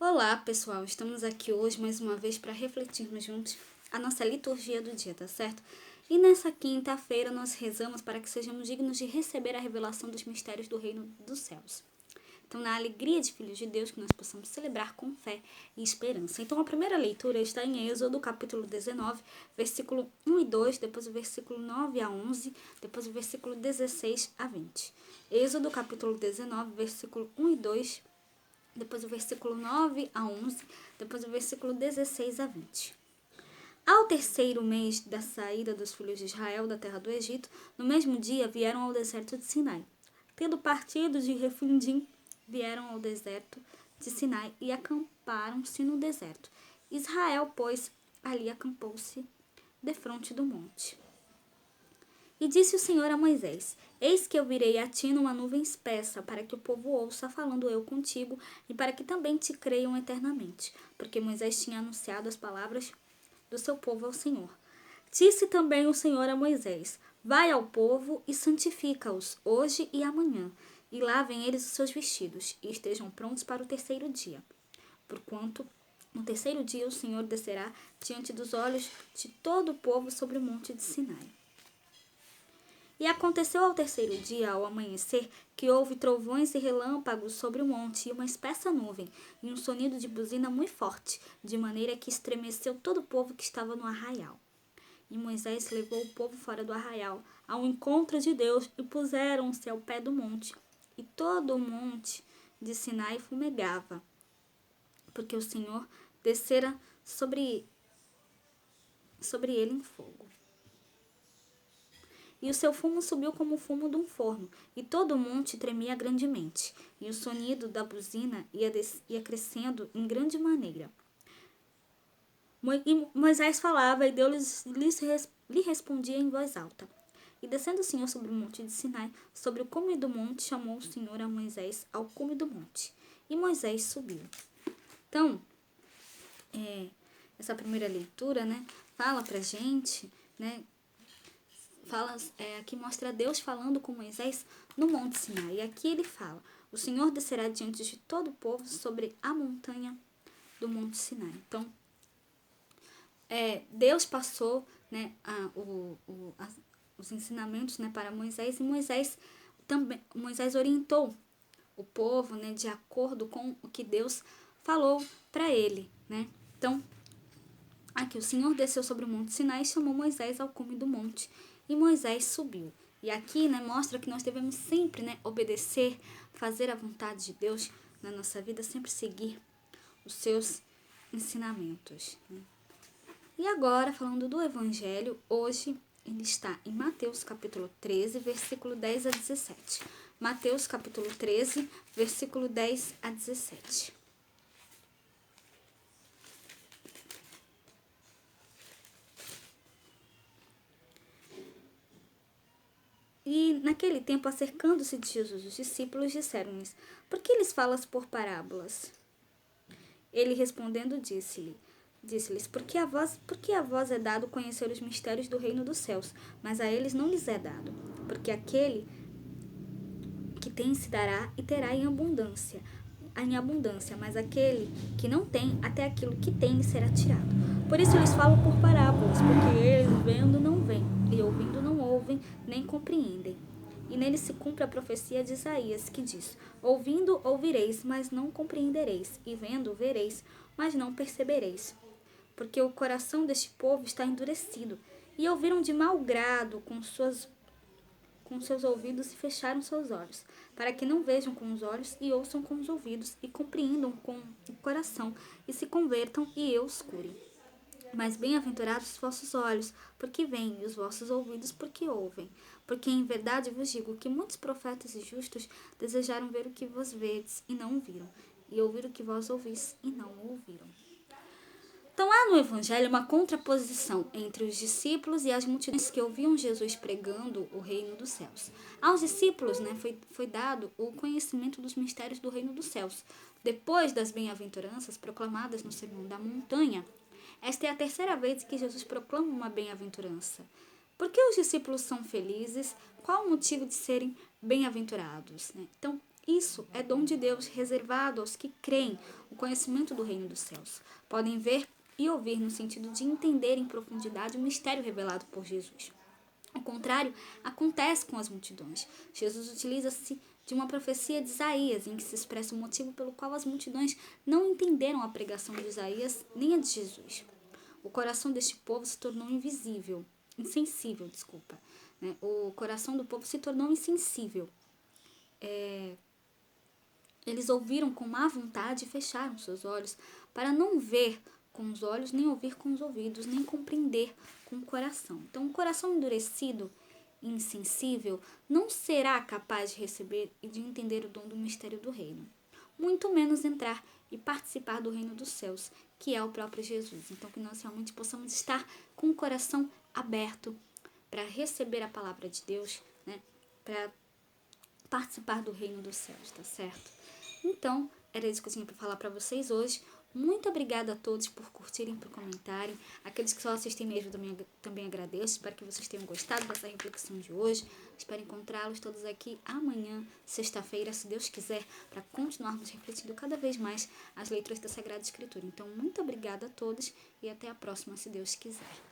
Olá, pessoal! Estamos aqui hoje mais uma vez para refletirmos juntos a nossa liturgia do dia, tá certo? E nessa quinta-feira nós rezamos para que sejamos dignos de receber a revelação dos mistérios do reino dos céus. Então, na alegria de filhos de Deus, que nós possamos celebrar com fé e esperança. Então, a primeira leitura está em Êxodo, capítulo 19, versículo 1 e 2, depois o versículo 9 a 11, depois o versículo 16 a 20. Êxodo, capítulo 19, versículo 1 e 2, depois o versículo 9 a 11, depois o versículo 16 a 20. Ao terceiro mês da saída dos filhos de Israel da terra do Egito, no mesmo dia vieram ao deserto de Sinai. Tendo partido de Refidim, vieram ao deserto de Sinai e acamparam-se no deserto. Israel, pois, ali acampou-se defronte do monte. E disse o Senhor a Moisés: Eis que eu virei a ti numa nuvem espessa, para que o povo ouça, falando eu contigo, e para que também te creiam eternamente. Porque Moisés tinha anunciado as palavras do seu povo ao Senhor. Disse também o Senhor a Moisés: Vai ao povo e santifica-os, hoje e amanhã, e lavem eles os seus vestidos, e estejam prontos para o terceiro dia. Porquanto no terceiro dia o Senhor descerá diante dos olhos de todo o povo sobre o monte de Sinai. E aconteceu ao terceiro dia, ao amanhecer, que houve trovões e relâmpagos sobre o monte, e uma espessa nuvem, e um sonido de buzina muito forte, de maneira que estremeceu todo o povo que estava no arraial. E Moisés levou o povo fora do arraial, ao encontro de Deus, e puseram-se ao pé do monte. E todo o monte de Sinai fumegava, porque o Senhor descera sobre ele em fogo. E o seu fumo subiu como o fumo de um forno, e todo o monte tremia grandemente, e o sonido da buzina ia crescendo em grande maneira. E Moisés falava, e Deus lhe respondia em voz alta. E descendo o Senhor sobre o monte de Sinai, sobre o cume do monte, chamou o Senhor a Moisés ao cume do monte. E Moisés subiu. Então, essa primeira leitura, fala pra gente, aqui mostra Deus falando com Moisés no Monte Sinai. E aqui ele fala: o Senhor descerá diante de todo o povo sobre a montanha do Monte Sinai. Então, Deus passou os ensinamentos para Moisés, e Moisés orientou o povo de acordo com o que Deus falou para ele. Então, aqui o Senhor desceu sobre o Monte Sinai e chamou Moisés ao cume do monte. E Moisés subiu. E aqui mostra que nós devemos sempre obedecer, fazer a vontade de Deus na nossa vida, sempre seguir os seus ensinamentos. E agora, falando do Evangelho, hoje ele está em Mateus capítulo 13, versículo 10 a 17. Mateus capítulo 13, versículo 10 a 17. E naquele tempo, acercando-se de Jesus, os discípulos disseram-lhes: Por que lhes falas por parábolas? Ele respondendo disse-lhes: Porque a vós é dado conhecer os mistérios do reino dos céus, mas a eles não lhes é dado. Porque aquele que tem se dará e terá em abundância, mas aquele que não tem, até aquilo que tem lhe será tirado. Por isso lhes falo por parábolas, porque eles vendo não veem, e ouvindo não ouvem, nem compreendem. E nele se cumpre a profecia de Isaías, que diz: Ouvindo ouvireis, mas não compreendereis, e vendo vereis, mas não percebereis. Porque o coração deste povo está endurecido, e ouviram de mau grado com seus ouvidos e fecharam seus olhos, para que não vejam com os olhos e ouçam com os ouvidos e compreendam com o coração e se convertam e eu os cure. Mas bem-aventurados os vossos olhos, porque veem, e os vossos ouvidos, porque ouvem. Porque em verdade vos digo que muitos profetas e justos desejaram ver o que vós vedes e não viram, e ouvir o que vós ouvis e não ouviram. Então há no Evangelho uma contraposição entre os discípulos e as multidões que ouviam Jesus pregando o reino dos céus. Aos discípulos foi dado o conhecimento dos mistérios do reino dos céus. Depois das bem-aventuranças proclamadas no Sermão da Montanha, esta é a terceira vez que Jesus proclama uma bem-aventurança. Por que os discípulos são felizes? Qual o motivo de serem bem-aventurados? Então, Isso é dom de Deus reservado aos que creem o conhecimento do reino dos céus. Podem ver e ouvir no sentido de entender em profundidade o mistério revelado por Jesus. O contrário acontece com as multidões. Jesus utiliza-se de uma profecia de Isaías, em que se expressa o motivo pelo qual as multidões não entenderam a pregação de Isaías nem a de Jesus. O coração deste povo se tornou insensível. Né? O coração do povo se tornou insensível. Eles ouviram com má vontade e fecharam seus olhos, para não ver com os olhos, nem ouvir com os ouvidos, nem compreender com o coração. Então, o coração endurecido e insensível não será capaz de receber e de entender o dom do mistério do reino, muito menos entrar e participar do reino dos céus, que é o próprio Jesus. Então, que nós realmente possamos estar com o coração aberto para receber a palavra de Deus, né? Para participar do reino dos céus, tá certo? Então, era isso que eu tinha para falar para vocês hoje. Muito obrigada a todos por curtirem, por comentarem. Aqueles que só assistem me ajudam, também agradeço. Espero que vocês tenham gostado dessa reflexão de hoje. Espero encontrá-los todos aqui amanhã, sexta-feira, se Deus quiser, para continuarmos refletindo cada vez mais as leituras da Sagrada Escritura. Então, muito obrigada a todos e até a próxima, se Deus quiser.